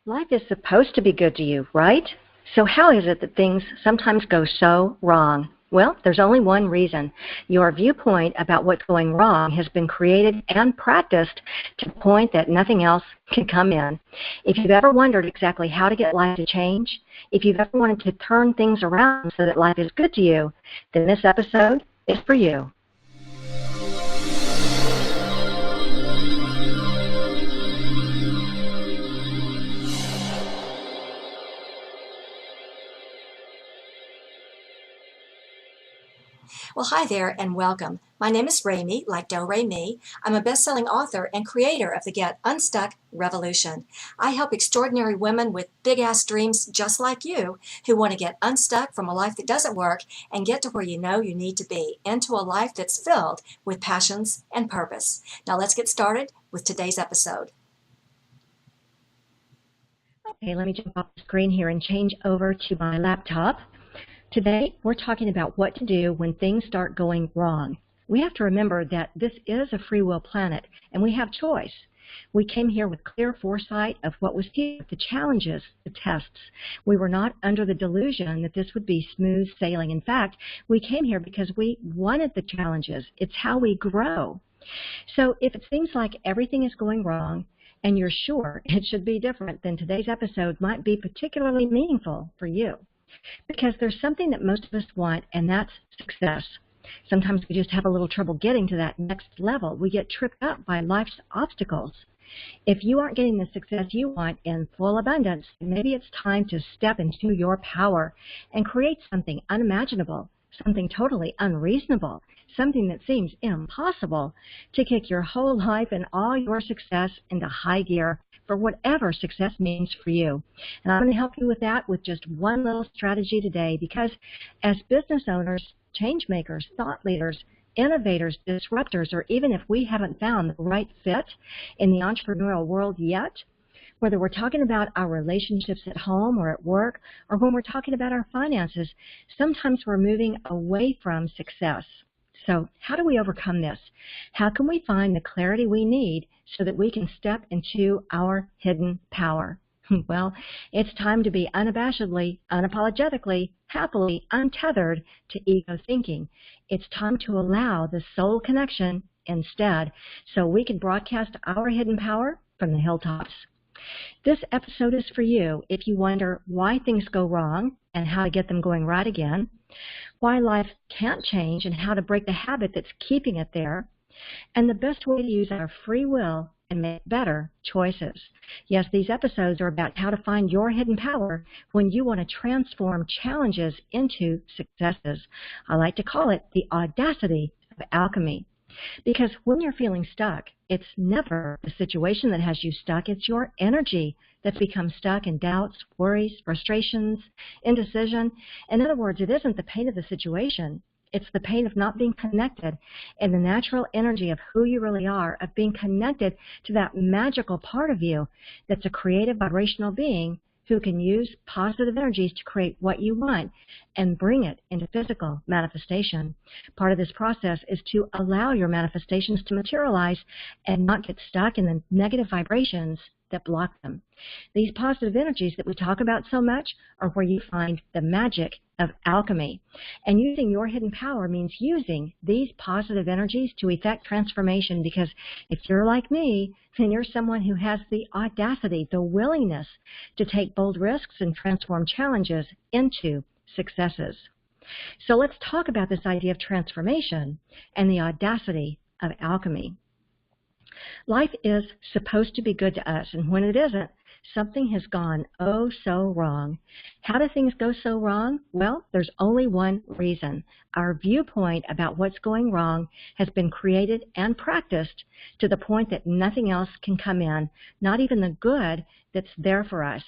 Life is supposed to be good to you, right? So how is it that things sometimes go so wrong? Well, there's only one reason. Your viewpoint about what's going wrong has been created and practiced to the point that nothing else can come in. If you've ever wondered exactly how to get life to change, if you've ever wanted to turn things around so that life is good to you, then this episode is for you. Well, hi there and welcome. My name is Remy, like Do Re Mi. I'm a best-selling author and creator of the Get Unstuck Revolution. I help extraordinary women with big-ass dreams just like you who want to get unstuck from a life that doesn't work and get to where you know you need to be, into a life that's filled with passions and purpose. Now let's get started with today's episode. Okay, let me jump off the screen here and change over to my laptop. Today, we're talking about what to do when things start going wrong. We have to remember that this is a free will planet, and we have choice. We came here with clear foresight of what was here, the challenges, the tests. We were not under the delusion that this would be smooth sailing. In fact, we came here because we wanted the challenges. It's how we grow. So if it seems like everything is going wrong, and you're sure it should be different, then today's episode might be particularly meaningful for you. Because there's something that most of us want, and that's success. Sometimes we just have a little trouble getting to that next level. We get tripped up by life's obstacles. If you aren't getting the success you want in full abundance, maybe it's time to step into your power and create something unimaginable, something totally unreasonable, something that seems impossible, to kick your whole life and all your success into high gear for whatever success means for you. And I'm going to help you with that with just one little strategy today, because as business owners, change makers, thought leaders, innovators, disruptors, or even if we haven't found the right fit in the entrepreneurial world yet, whether we're talking about our relationships at home or at work, or when we're talking about our finances, sometimes we're moving away from success. So how do we overcome this? How can we find the clarity we need so that we can step into our hidden power? Well, it's time to be unabashedly, unapologetically, happily untethered to ego thinking. It's time to allow the soul connection instead, so we can broadcast our hidden power from the hilltops. This episode is for you if you wonder why things go wrong and how to get them going right again, why life can't change and how to break the habit that's keeping it there, and the best way to use our free will and make better choices. Yes, these episodes are about how to find your hidden power when you want to transform challenges into successes. I like to call it the audacity of alchemy. Because when you're feeling stuck, it's never the situation that has you stuck. It's your energy that's become stuck in doubts, worries, frustrations, indecision. In other words, it isn't the pain of the situation. It's the pain of not being connected in the natural energy of who you really are, of being connected to that magical part of you that's a creative vibrational being who can use positive energies to create what you want and bring it into physical manifestation. Part of this process is to allow your manifestations to materialize and not get stuck in the negative vibrations that block them. These positive energies that we talk about so much are where you find the magic of alchemy. And using your hidden power means using these positive energies to effect transformation, because if you're like me, then you're someone who has the audacity, the willingness to take bold risks and transform challenges into successes. So let's talk about this idea of transformation and the audacity of alchemy. Life is supposed to be good to us, and when it isn't, something has gone oh so wrong. How do things go so wrong? Well, there's only one reason. Our viewpoint about what's going wrong has been created and practiced to the point that nothing else can come in, not even the good that's there for us.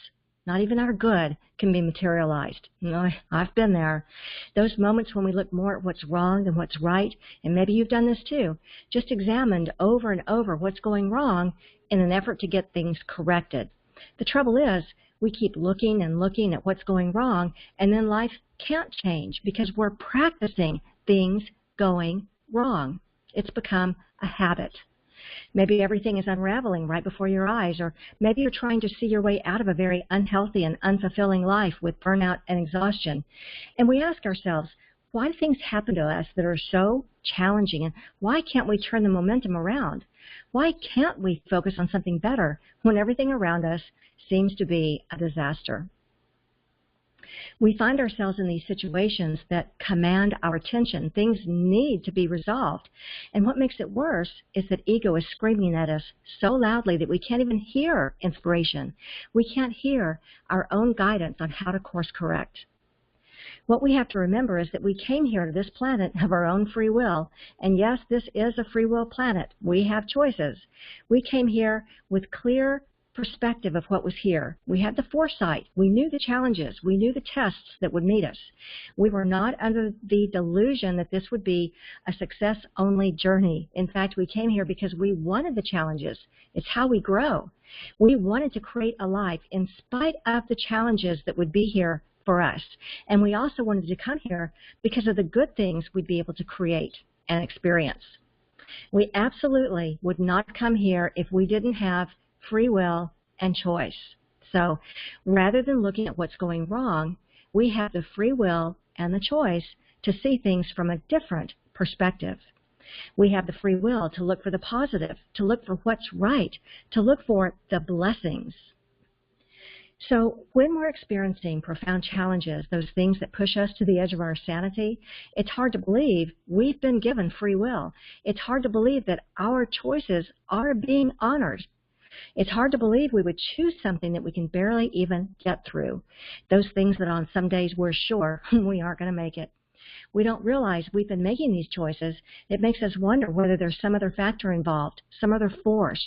Not even our good can be materialized. I've been there. Those moments when we look more at what's wrong than what's right, and maybe you've done this too, just examined over and over what's going wrong in an effort to get things corrected. The trouble is, we keep looking and looking at what's going wrong, and then life can't change because we're practicing things going wrong. It's become a habit. Maybe everything is unraveling right before your eyes, or maybe you're trying to see your way out of a very unhealthy and unfulfilling life with burnout and exhaustion. And we ask ourselves, why do things happen to us that are so challenging, and why can't we turn the momentum around? Why can't we focus on something better when everything around us seems to be a disaster? We find ourselves in these situations that command our attention. Things need to be resolved. And what makes it worse is that ego is screaming at us so loudly that we can't even hear inspiration. We can't hear our own guidance on how to course correct. What we have to remember is that we came here to this planet of our own free will. And yes, this is a free will planet. We have choices. We came here with clear perspective of what was here. We had the foresight. We knew the challenges. We knew the tests that would meet us. We were not under the delusion that this would be a success-only journey. In fact, we came here because we wanted the challenges. It's how we grow. We wanted to create a life in spite of the challenges that would be here for us. And we also wanted to come here because of the good things we'd be able to create and experience. We absolutely would not come here if we didn't have free will and choice. So rather than looking at what's going wrong, we have the free will and the choice to see things from a different perspective. We have the free will to look for the positive, to look for what's right, to look for the blessings. So when we're experiencing profound challenges, those things that push us to the edge of our sanity, it's hard to believe we've been given free will. It's hard to believe that our choices are being honored. It's hard to believe we would choose something that we can barely even get through. Those things that on some days we're sure we aren't going to make it. We don't realize we've been making these choices. It makes us wonder whether there's some other factor involved, some other force.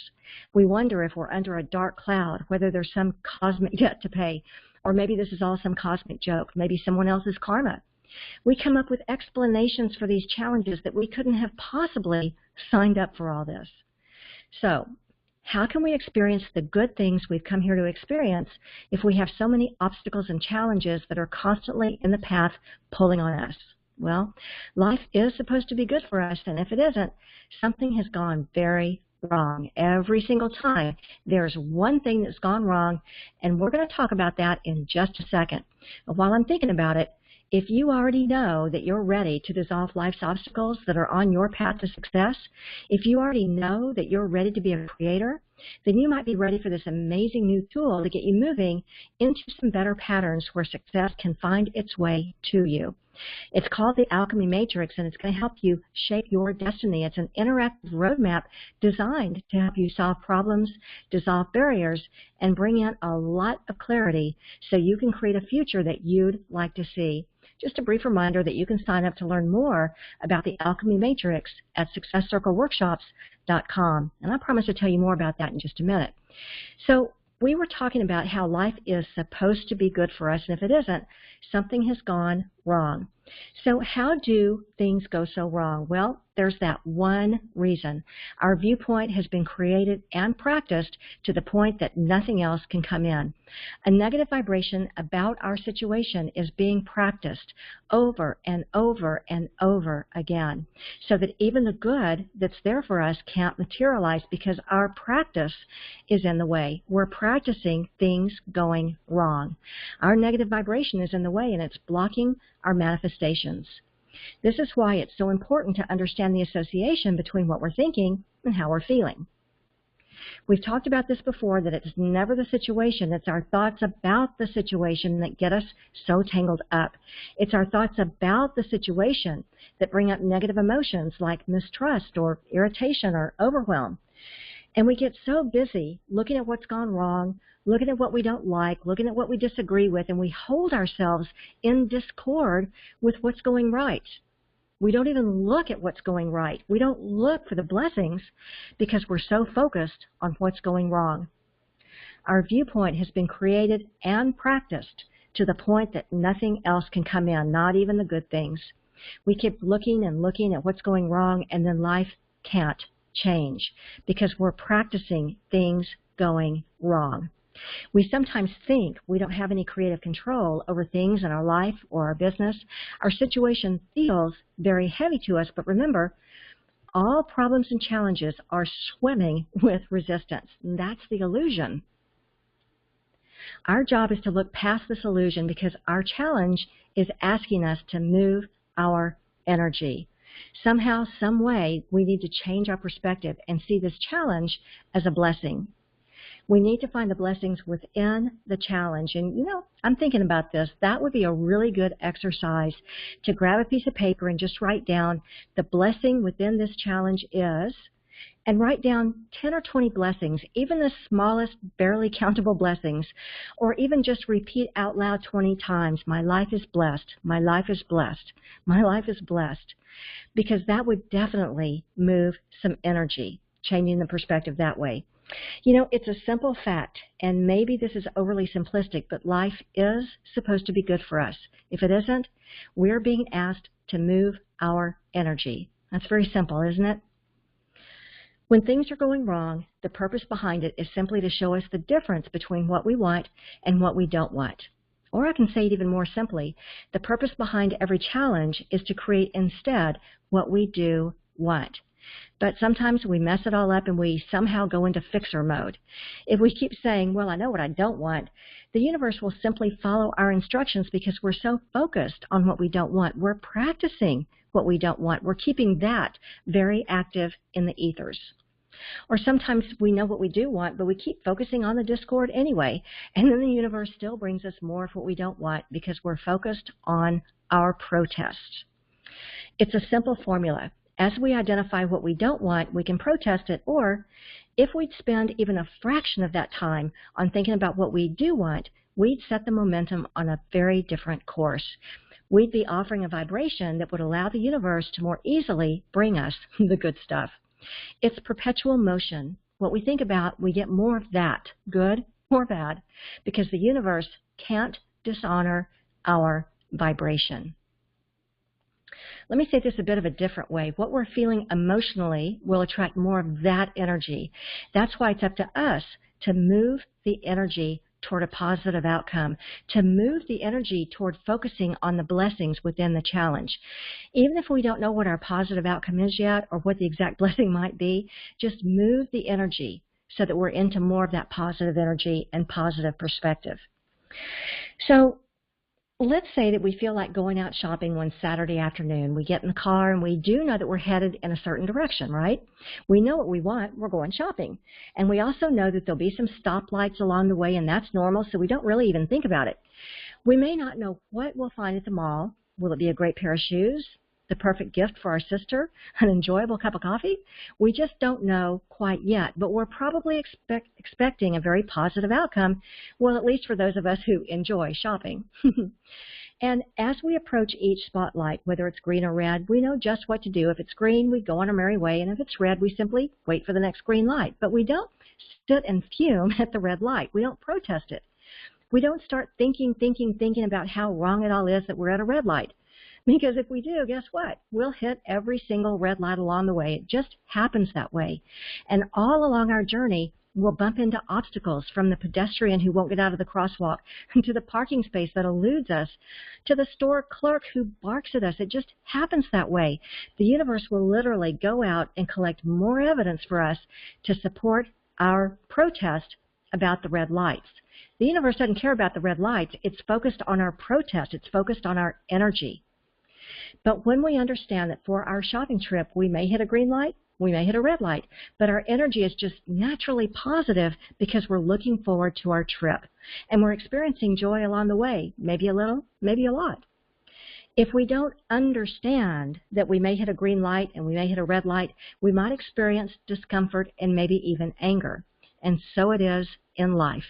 We wonder if we're under a dark cloud, whether there's some cosmic debt to pay, or maybe this is all some cosmic joke, maybe someone else's karma. We come up with explanations for these challenges that we couldn't have possibly signed up for all this. So, how can we experience the good things we've come here to experience if we have so many obstacles and challenges that are constantly in the path pulling on us? Well, life is supposed to be good for us, and if it isn't, something has gone very wrong. Every single time there's one thing that's gone wrong, and we're going to talk about that in just a second. But while I'm thinking about it, if you already know that you're ready to dissolve life's obstacles that are on your path to success, if you already know that you're ready to be a creator, then you might be ready for this amazing new tool to get you moving into some better patterns where success can find its way to you. It's called the Alchemy Matrix, and it's going to help you shape your destiny. It's an interactive roadmap designed to help you solve problems, dissolve barriers, and bring in a lot of clarity so you can create a future that you'd like to see. Just a brief reminder that you can sign up to learn more about the Alchemy Matrix at successcircleworkshops.com. And I promise to tell you more about that in just a minute. So we were talking about how life is supposed to be good for us, and if it isn't, something has gone wrong. So how do things go so wrong? Well, there's that one reason. Our viewpoint has been created and practiced to the point that nothing else can come in. A negative vibration about our situation is being practiced over and over and over again, so that even the good that's there for us can't materialize because our practice is in the way. We're practicing things going wrong. Our negative vibration is in the way, and it's blocking our manifestations. This is why it's so important to understand the association between what we're thinking and how we're feeling. We've talked about this before, that it's never the situation, it's our thoughts about the situation that get us so tangled up. It's our thoughts about the situation that bring up negative emotions like mistrust or irritation or overwhelm. And we get so busy looking at what's gone wrong, looking at what we don't like, looking at what we disagree with, and we hold ourselves in discord with what's going right. We don't even look at what's going right. We don't look for the blessings because we're so focused on what's going wrong. Our viewpoint has been created and practiced to the point that nothing else can come in, not even the good things. We keep looking and looking at what's going wrong, and then life can't change because we're practicing things going wrong. We sometimes think we don't have any creative control over things in our life or our business. Our situation feels very heavy to us, but remember, all problems and challenges are swimming with resistance. And that's the illusion. Our job is to look past this illusion because our challenge is asking us to move our energy. Somehow, some way, we need to change our perspective and see this challenge as a blessing. We need to find the blessings within the challenge. And, I'm thinking about this. That would be a really good exercise to grab a piece of paper and just write down the blessing within this challenge is, and write down 10 or 20 blessings, even the smallest, barely countable blessings, or even just repeat out loud 20 times, my life is blessed, my life is blessed, my life is blessed, because that would definitely move some energy, changing the perspective that way. It's a simple fact, and maybe this is overly simplistic, but life is supposed to be good for us. If it isn't, we're being asked to move our energy. That's very simple, isn't it? When things are going wrong, the purpose behind it is simply to show us the difference between what we want and what we don't want. Or I can say it even more simply, the purpose behind every challenge is to create instead what we do want. But sometimes we mess it all up and we somehow go into fixer mode. If we keep saying, well, I know what I don't want, the universe will simply follow our instructions because we're so focused on what we don't want. We're practicing what we don't want. We're keeping that very active in the ethers. Or sometimes we know what we do want, but we keep focusing on the discord anyway, and then the universe still brings us more of what we don't want because we're focused on our protest. It's a simple formula. As we identify what we don't want, we can protest it, or if we'd spend even a fraction of that time on thinking about what we do want, we'd set the momentum on a very different course. We'd be offering a vibration that would allow the universe to more easily bring us the good stuff. It's perpetual motion. What we think about, we get more of that, good or bad, because the universe can't dishonor our vibration. Let me say this a bit of a different way. What we're feeling emotionally will attract more of that energy. That's why it's up to us to move the energy toward a positive outcome, to move the energy toward focusing on the blessings within the challenge. Even if we don't know what our positive outcome is yet or what the exact blessing might be, just move the energy so that we're into more of that positive energy and positive perspective. So let's say that we feel like going out shopping one Saturday afternoon. We get in the car and we do know that we're headed in a certain direction, right? We know what we want. We're going shopping. And we also know that there'll be some stoplights along the way, and that's normal, so we don't really even think about it. We may not know what we'll find at the mall. Will it be a great pair of shoes? The perfect gift for our sister? An enjoyable cup of coffee? We just don't know quite yet, but we're probably expecting a very positive outcome, well, at least for those of us who enjoy shopping. And as we approach each spotlight, whether it's green or red, we know just what to do. If it's green, we go on our merry way, and if it's red, we simply wait for the next green light. But we don't sit and fume at the red light. We don't protest it. We don't start thinking about how wrong it all is that we're at a red light. Because if we do, guess what? We'll hit every single red light along the way. It just happens that way. And all along our journey, we'll bump into obstacles, from the pedestrian who won't get out of the crosswalk, to the parking space that eludes us, to the store clerk who barks at us. It just happens that way. The universe will literally go out and collect more evidence for us to support our protest about the red lights. The universe doesn't care about the red lights. It's focused on our protest. It's focused on our energy. But when we understand that for our shopping trip, we may hit a green light, we may hit a red light, but our energy is just naturally positive because we're looking forward to our trip. And we're experiencing joy along the way, maybe a little, maybe a lot. If we don't understand that we may hit a green light and we may hit a red light, we might experience discomfort and maybe even anger. And so it is in life.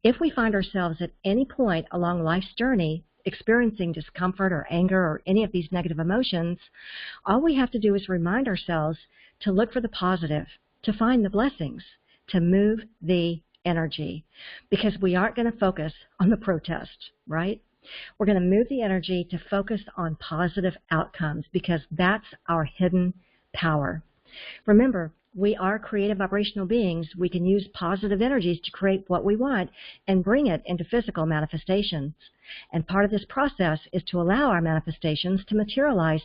If we find ourselves at any point along life's journey experiencing discomfort or anger or any of these negative emotions, all we have to do is remind ourselves to look for the positive, to find the blessings, to move the energy, because we aren't going to focus on the protest, right? We're going to move the energy to focus on positive outcomes because that's our hidden power. Remember, We are creative vibrational beings. We can use positive energies to create what we want and bring it into physical manifestations. And part of this process is to allow our manifestations to materialize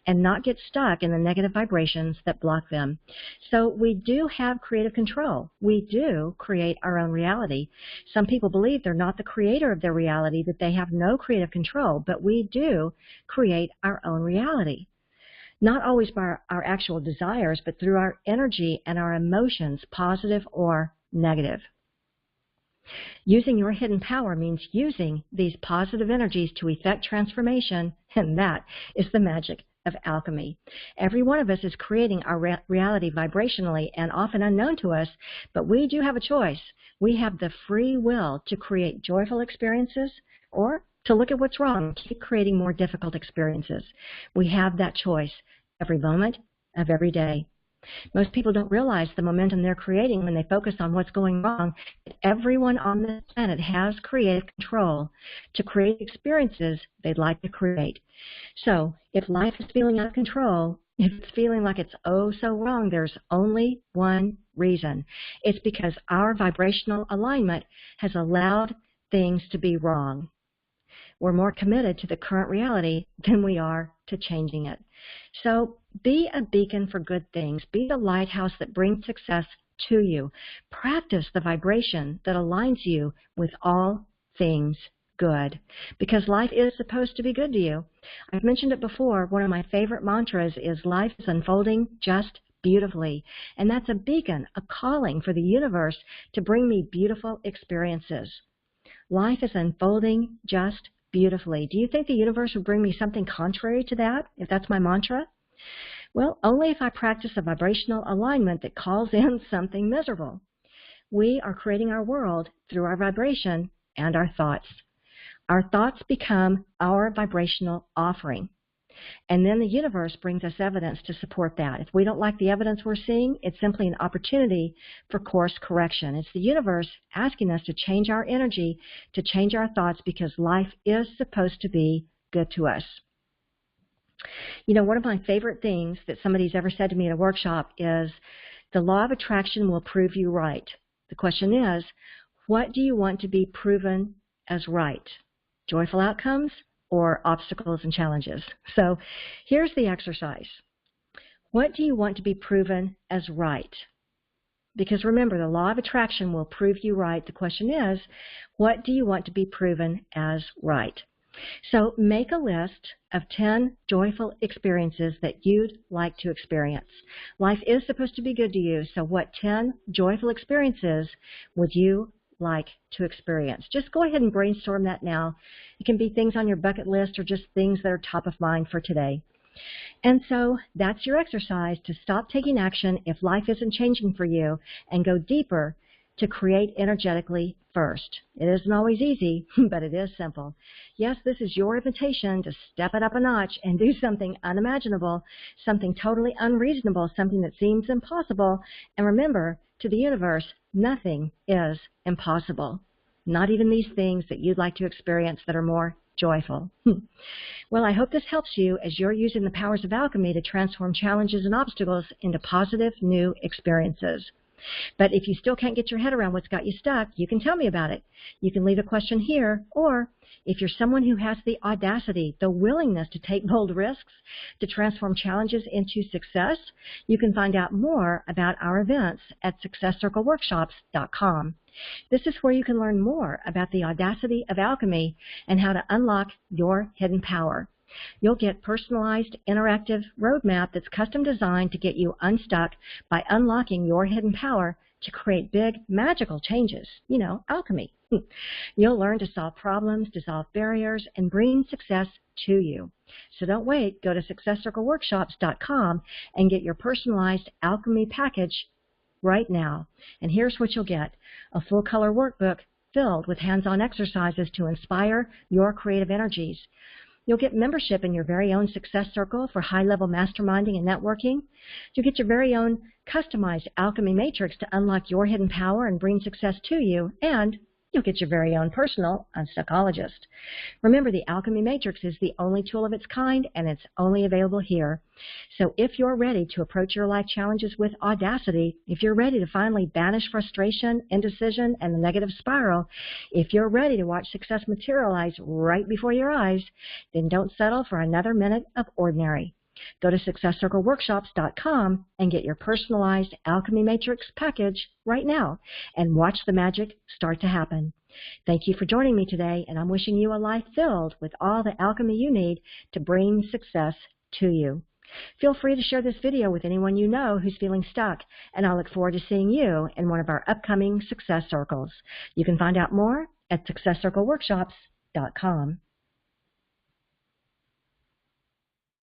and not get stuck in the negative vibrations that block them. So we do have creative control. We do create our own reality. Some people believe they're not the creator of their reality, that they have no creative control, but we do create our own reality. Not always by our actual desires, but through our energy and our emotions, positive or negative. Using your hidden power means using these positive energies to effect transformation, and that is the magic of alchemy. Every one of us is creating our reality vibrationally and often unknown to us, but we do have a choice. We have the free will to create joyful experiences or to look at what's wrong and keep creating more difficult experiences. We have that choice every moment of every day. Most people don't realize the momentum they're creating when they focus on what's going wrong. Everyone on this planet has creative control to create experiences they'd like to create. So if life is feeling out of control, if it's feeling like it's oh so wrong, there's only one reason. It's because our vibrational alignment has allowed things to be wrong. We're more committed to the current reality than we are to changing it. So be a beacon for good things. Be the lighthouse that brings success to you. Practice the vibration that aligns you with all things good, because life is supposed to be good to you. I've mentioned it before. One of my favorite mantras is life is unfolding just beautifully. And that's a beacon, a calling for the universe to bring me beautiful experiences. Life is unfolding just beautifully. Do you think the universe would bring me something contrary to that, if that's my mantra? Well, only if I practice a vibrational alignment that calls in something miserable. We are creating our world through our vibration and our thoughts. Our thoughts become our vibrational offering. And then the universe brings us evidence to support that. If we don't like the evidence we're seeing, it's simply an opportunity for course correction. It's the universe asking us to change our energy, to change our thoughts, because life is supposed to be good to us. You know, one of my favorite things that somebody's ever said to me in a workshop is, the law of attraction will prove you right. The question is, what do you want to be proven as right? Joyful outcomes or obstacles and challenges? So here's the exercise. What do you want to be proven as right? Because remember, the law of attraction will prove you right. The question is, what do you want to be proven as right? So make a list of 10 joyful experiences that you'd like to experience. Life is supposed to be good to you, so what 10 joyful experiences would you like to experience? Just go ahead and brainstorm that now. It can be things on your bucket list or just things that are top of mind for today. And so that's your exercise to stop taking action if life isn't changing for you and go deeper to create energetically first. It isn't always easy, but it is simple. Yes, this is your invitation to step it up a notch and do something unimaginable, something totally unreasonable, something that seems impossible. And remember, to the universe, nothing is impossible. Not even these things that you'd like to experience that are more joyful. Well, I hope this helps you as you're using the powers of alchemy to transform challenges and obstacles into positive new experiences. But if you still can't get your head around what's got you stuck, you can tell me about it. You can leave a question here, or if you're someone who has the audacity, the willingness to take bold risks, to transform challenges into success, you can find out more about our events at successcircleworkshops.com. This is where you can learn more about the audacity of alchemy and how to unlock your hidden power. You'll get personalized, interactive roadmap that's custom designed to get you unstuck by unlocking your hidden power to create big, magical changes. You know, alchemy. You'll learn to solve problems, dissolve barriers, and bring success to you. So don't wait. Go to successcircleworkshops.com and get your personalized alchemy package right now. And here's what you'll get: a full-color workbook filled with hands-on exercises to inspire your creative energies. You'll get membership in your very own success circle for high-level masterminding and networking. You'll get your very own customized alchemy matrix to unlock your hidden power and bring success to you. And you'll get your very own personal unstuckologist. Remember, the Alchemy Matrix is the only tool of its kind, and it's only available here. So if you're ready to approach your life challenges with audacity, if you're ready to finally banish frustration, indecision, and the negative spiral, if you're ready to watch success materialize right before your eyes, then don't settle for another minute of ordinary. Go to successcircleworkshops.com and get your personalized Alchemy Matrix package right now and watch the magic start to happen. Thank you for joining me today, and I'm wishing you a life filled with all the alchemy you need to bring success to you. Feel free to share this video with anyone you know who's feeling stuck, and I'll look forward to seeing you in one of our upcoming Success Circles. You can find out more at successcircleworkshops.com.